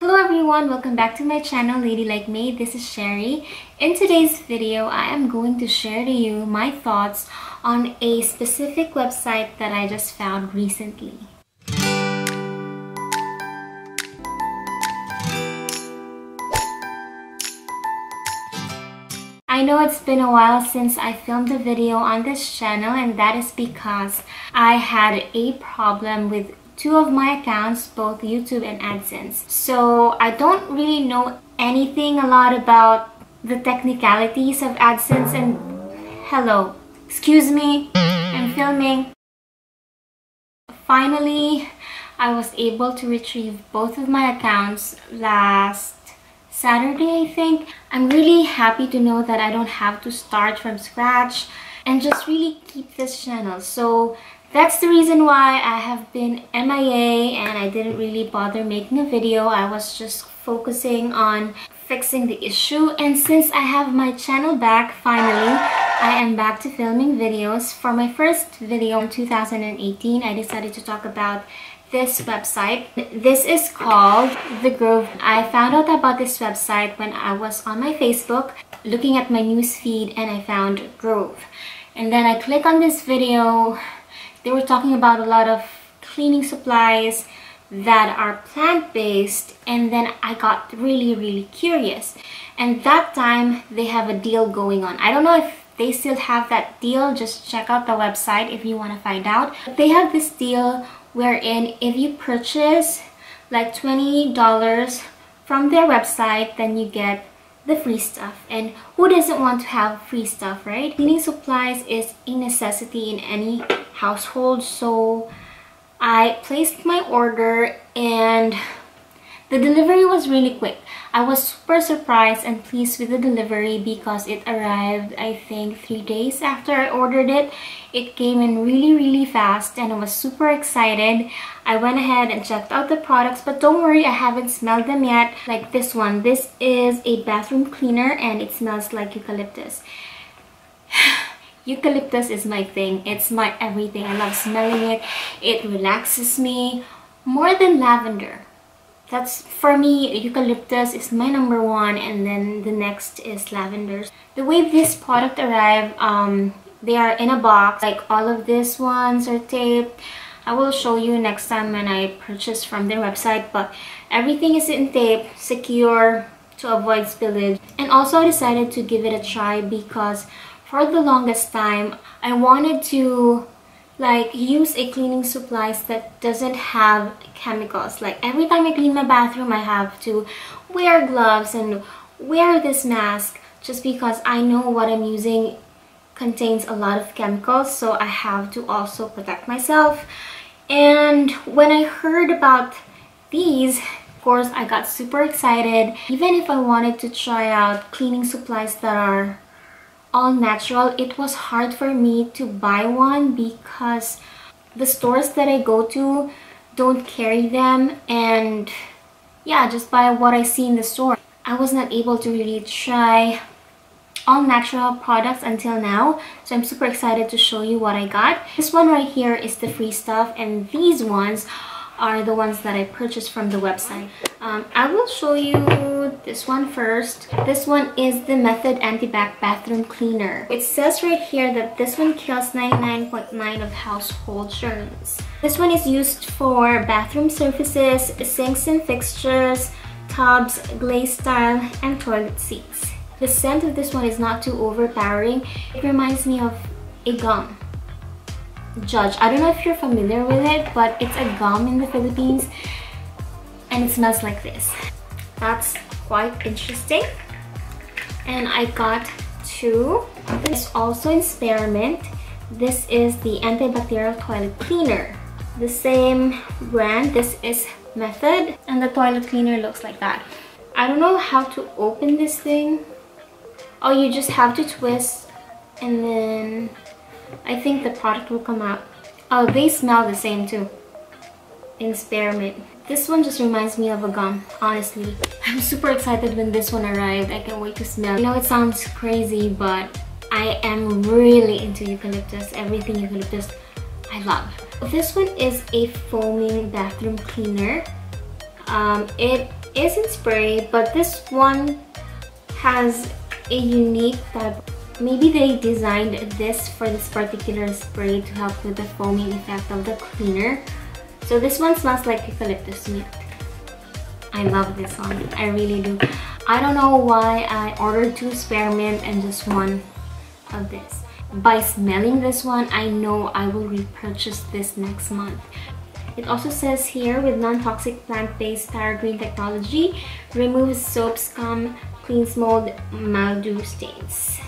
Hello everyone, welcome back to my channel Lady Like Me. This is Sherry. In today's video, I am going to share to you my thoughts on a specific website that I just found recently. I know it's been a while since I filmed a video on this channel, and that is because I had a problem with two of my accounts, both YouTube and AdSense. So I don't really know anything a lot about the technicalities of AdSense and hello, excuse me, I'm filming. Finally, I was able to retrieve both of my accounts last Saturday, I think. I'm really happy to know that I don't have to start from scratch and just really keep this channel. So that's the reason why I have been MIA and I didn't really bother making a video. I was just focusing on fixing the issue, and since I have my channel back, finally, I am back to filming videos. For my first video in 2018, I decided to talk about this website. This is called The Grove. I found out about this website when I was on my Facebook looking at my news feed and I found Grove. And then I click on this video. They were talking about a lot of cleaning supplies that are plant-based, and then I got really curious. And that time they have a deal going on. I don't know if they still have that deal. Just check out the website if you want to find out. They have this deal wherein if you purchase like $20 from their website, then you get the free stuff. And who doesn't want to have free stuff, right? Cleaning supplies is a necessity in any household, so I placed my order and the delivery was really quick. I was super surprised and pleased with the delivery because it arrived, I think, 3 days after I ordered it. It came in really fast and I was super excited. I went ahead and checked out the products, but don't worry, I haven't smelled them yet. Like this one. This is a bathroom cleaner and it smells like eucalyptus. Eucalyptus is my thing. It's my everything. I love smelling it. It relaxes me more than lavender. That's, for me, eucalyptus is my #1, and then the next is lavender. The way this product arrived, they are in a box. Like all of these ones are taped. I will show you next time when I purchase from their website, but everything is in tape, secure to avoid spillage. And also I decided to give it a try because for the longest time I wanted to like use a cleaning supplies that doesn't have chemicals. Like every time I clean my bathroom, I have to wear gloves and wear this mask just because I know what I'm using contains a lot of chemicals, so I have to also protect myself. And when I heard about these, of course, I got super excited. Even if I wanted to try out cleaning supplies that are all natural, it was hard for me to buy one because the stores that I go to don't carry them, and yeah, just buy what I see in the store. I was not able to really try all natural products until now, so I'm super excited to show you what I got. This one right here is the free stuff, and these ones are the ones that I purchased from the website. I will show you this one first. This one is the Method Antibac Bathroom Cleaner. It says right here that this one kills 99.9% of household germs. This one is used for bathroom surfaces, sinks and fixtures, tubs, glaze tile, and toilet seats. The scent of this one is not too overpowering. It reminds me of a gum. Judge. I don't know if you're familiar with it, but it's a gum in the Philippines and it smells like this. That's quite interesting. And I got two. This is also in spearmint. This is the antibacterial toilet cleaner. The same brand. This is Method, and the toilet cleaner looks like that. I don't know how to open this thing. Oh, you just have to twist and then I think the product will come out. Oh, they smell the same too. In spearmint. This one just reminds me of a gum, honestly. I'm super excited when this one arrived. I can't wait to smell. I know it sounds crazy, but I am really into eucalyptus. Everything eucalyptus I love. This one is a foaming bathroom cleaner. It is in spray, but this one has a unique type. Maybe they designed this for this particular spray to help with the foaming effect of the cleaner. So this one smells like eucalyptus mint. I love this one. I really do. I don't know why I ordered 2 spearmint and just 1 of this. By smelling this one, I know I will repurchase this next month. It also says here, with non-toxic plant-based Green technology, removes soap scum, cleans mold, mildew stains.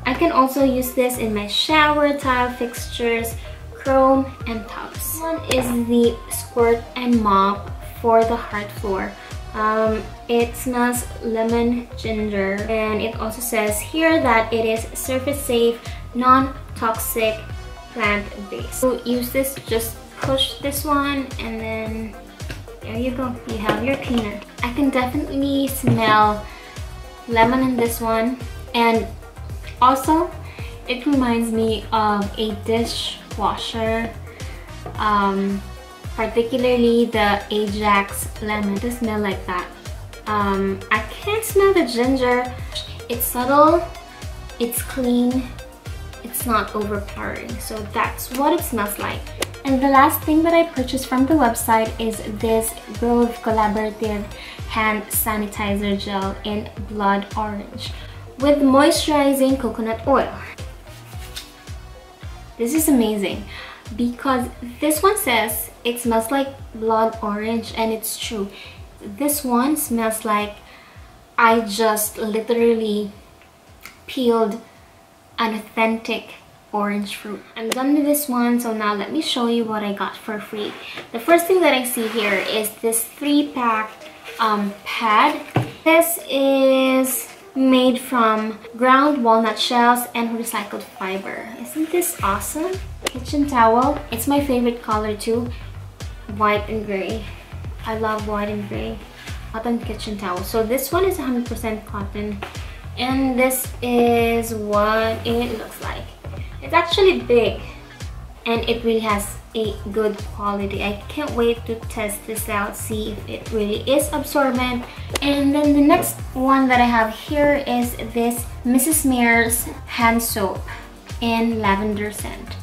I can also use this in my shower tile fixtures, chrome, and tubs. This one is the squirt and mop for the hearth floor. It smells lemon ginger, and it also says here that it is surface safe, non-toxic, plant-based. So use this, just push this one, and then there you go, you have your cleaner. I can definitely smell lemon in this one, and also it reminds me of a dishwasher, particularly the Ajax lemon. It smells like that. I can't smell the ginger. It's subtle, it's clean, it's not overpowering. So that's what it smells like. And the last thing that I purchased from the website is this Grove Collaborative Hand Sanitizer Gel in Blood Orange with moisturizing coconut oil. This is amazing because this one says it smells like blood orange, and it's true. This one smells like I just literally peeled an authentic orange fruit. I'm done with this one, so now let me show you what I got for free. The first thing that I see here is this 3-pack pad. This is made from ground walnut shells and recycled fiber. Isn't this awesome? Kitchen towel. It's my favorite color too, white and gray. I love white and gray. Cotton kitchen towel. So this one is 100% cotton, and this is what it looks like. It's actually big, and it really has a good quality. I can't wait to test this out, see if it really is absorbent. And then the next one that I have here is this Mrs. Meyers hand soap in lavender scent.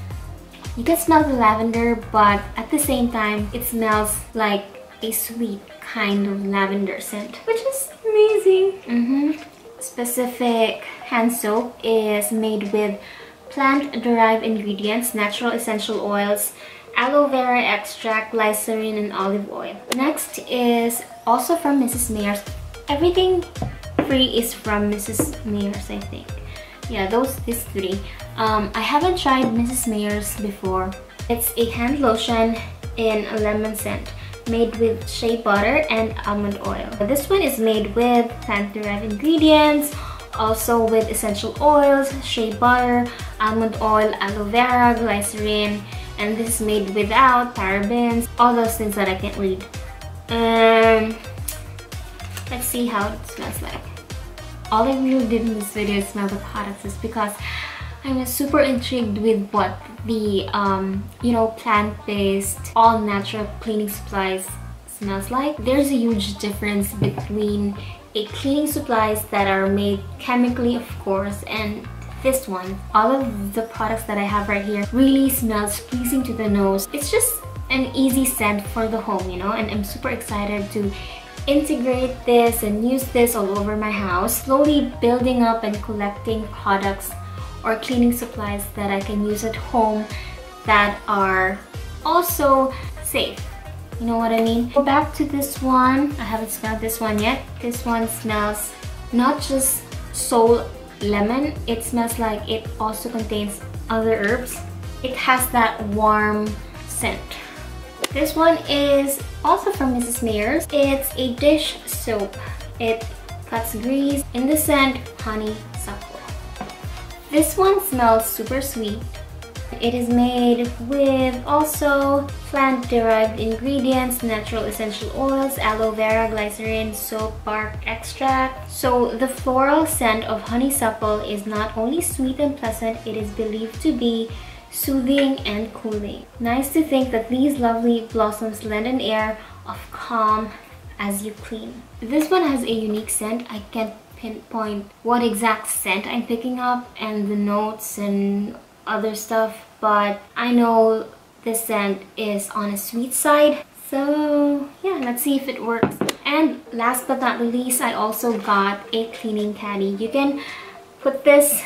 You can smell the lavender, but at the same time it smells like a sweet kind of lavender scent, which is amazing. Specific hand soap is made with plant-derived ingredients, natural essential oils, aloe vera extract, glycerin, and olive oil. Next is also from Mrs. Meyers. Everything free is from Mrs. Meyers, I think. Yeah, these 3. I haven't tried Mrs. Meyers before. It's a hand lotion in a lemon scent, made with shea butter and almond oil. This one is made with plant-derived ingredients, also with essential oils, shea butter, almond oil, aloe vera, glycerin, and this is made without parabens, all those things that I can't read. Let's see how it smells like. All I really did in this video is smell the products, is because I'm super intrigued with what the plant-based, all-natural cleaning supplies smells like. There's a huge difference between a cleaning supplies that are made chemically, of course, and this one. All of the products that I have right here really smells pleasing to the nose. It's just an easy scent for the home, and I'm super excited to integrate this and use this all over my house, slowly building up and collecting products or cleaning supplies that I can use at home that are also safe. You know what I mean? Go back to this one. I haven't smelled this one yet. This one smells not just soul lemon, it smells like it also contains other herbs. It has that warm scent. This one is also from Mrs. Meyers. It's a dish soap. It cuts grease in the scent honeysuckle. This one smells super sweet. It is made with also plant-derived ingredients, natural essential oils, aloe vera, glycerin, soap bark extract. So the floral scent of honeysuckle is not only sweet and pleasant, it is believed to be soothing and cooling. Nice to think that these lovely blossoms lend an air of calm as you clean. This one has a unique scent. I can't pinpoint what exact scent I'm picking up and the notes and other stuff, but I know this scent is on a sweet side. So yeah, let's see if it works. And last but not least, I also got a cleaning caddy. You can put this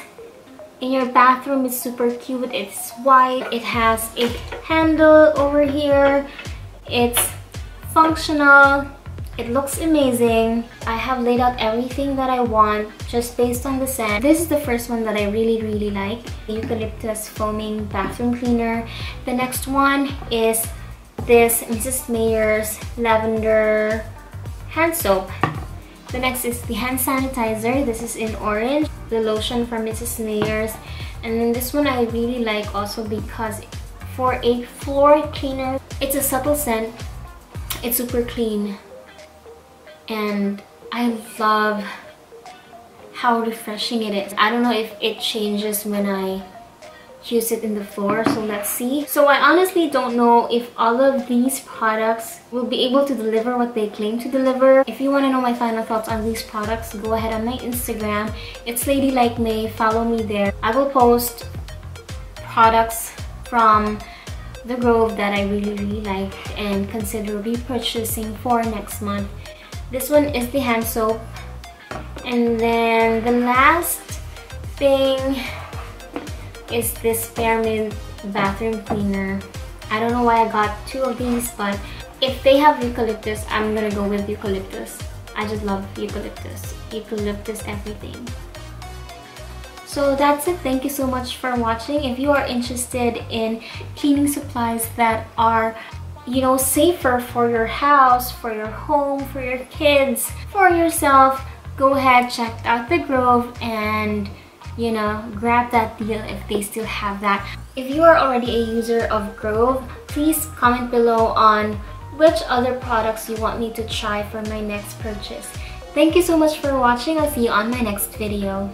in your bathroom. It's super cute. It's white. It has a handle over here. It's functional. It looks amazing. I have laid out everything that I want just based on the scent. This is the first one that I really like. The eucalyptus foaming bathroom cleaner. The next one is this Mrs. Meyers lavender hand soap. The next is the hand sanitizer. This is in orange. The lotion from Mrs. Meyers. And then this one I really like also because for a floor cleaner, it's a subtle scent. It's super clean. And I love how refreshing it is. I don't know if it changes when I use it in the floor, so let's see. So I honestly don't know if all of these products will be able to deliver what they claim to deliver. If you want to know my final thoughts on these products, go ahead on my Instagram. It's Ladylike May. Follow me there. I will post products from the Grove that I really like and consider repurchasing for next month. This one is the hand soap. And then the last thing is this spearmint bathroom cleaner. I don't know why I got two of these, but if they have eucalyptus, I'm gonna go with eucalyptus. I just love eucalyptus. Eucalyptus everything. So that's it. Thank you so much for watching. If you are interested in cleaning supplies that are, you know, safer for your house, for your home, for your kids, for yourself, go ahead, check out the Grove and, you know, grab that deal if they still have that. If you are already a user of Grove, please comment below on which other products you want me to try for my next purchase. Thank you so much for watching. I'll see you on my next video.